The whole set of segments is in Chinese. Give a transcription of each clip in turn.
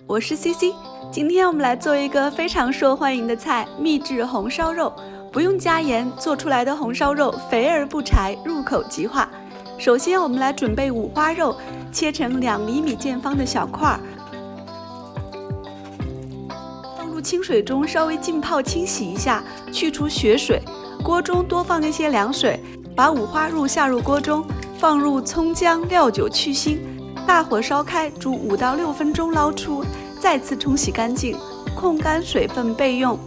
我是 CC， 今天我们来做一个非常受欢迎的菜——秘制红烧肉。不用加盐，做出来的红烧肉肥而不柴，入口即化。首先，我们来准备五花肉，切成2厘米见方的小块，放入清水中稍微浸泡清洗一下，去除血水。锅中多放一些凉水，把五花肉下入锅中，放入葱姜料酒去腥。大火烧开，煮5到6分钟，捞出，再次冲洗干净，控干水分备用。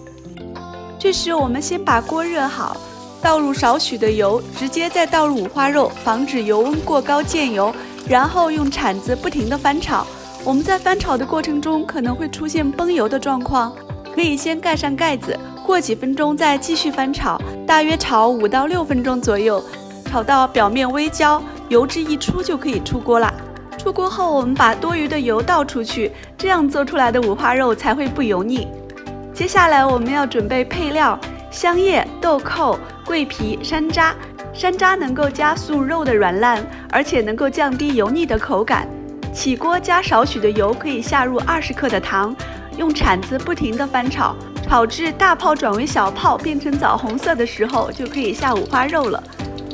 这时我们先把锅热好，倒入少许的油，直接再倒入五花肉，防止油温过高溅油，然后用铲子不停地翻炒。我们在翻炒的过程中可能会出现崩油的状况，可以先盖上盖子，过几分钟再继续翻炒，大约炒5到6分钟左右，炒到表面微焦，油脂一出就可以出锅了。出锅后，我们把多余的油倒出去，这样做出来的五花肉才会不油腻。接下来我们要准备配料：香叶、豆蔻、桂皮、山楂。山楂能够加速肉的软烂，而且能够降低油腻的口感。起锅加少许的油，可以下入20克的糖，用铲子不停地翻炒，炒至大泡转为小泡，变成枣红色的时候，就可以下五花肉了。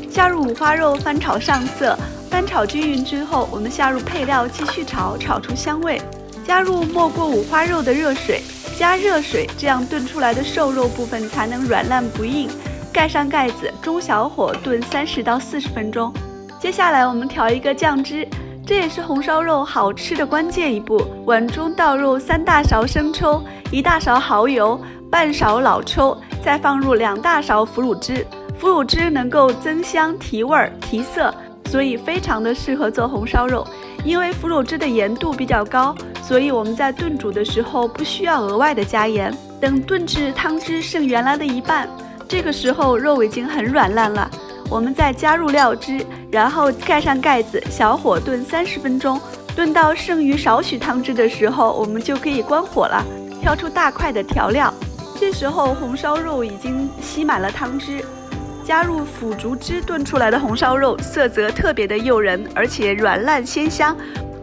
下入五花肉，翻炒上色。翻炒均匀之后，我们下入配料，继续炒，炒出香味。加入没过五花肉的热水，加热水，这样炖出来的瘦肉部分才能软烂不硬。盖上盖子，中小火炖30到40分钟。接下来我们调一个酱汁，这也是红烧肉好吃的关键一步。碗中倒入3大勺生抽、1大勺蚝油、半勺老抽，再放入2大勺腐乳汁。腐乳汁能够增香、提味、提色，所以非常的适合做红烧肉。因为腐乳汁的盐度比较高，所以我们在炖煮的时候不需要额外的加盐。等炖至汤汁剩原来的一半，这个时候肉已经很软烂了，我们再加入料汁，然后盖上盖子，小火炖30分钟。炖到剩余少许汤汁的时候，我们就可以关火了，挑出大块的调料。这时候红烧肉已经吸满了汤汁，加入腐竹汁炖出来的红烧肉，色泽特别的诱人，而且软烂鲜香，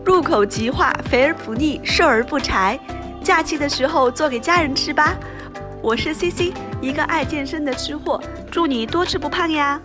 入口即化，肥而不腻，瘦而不柴。假期的时候做给家人吃吧。我是 CC， 一个爱健身的吃货，祝你多吃不胖呀。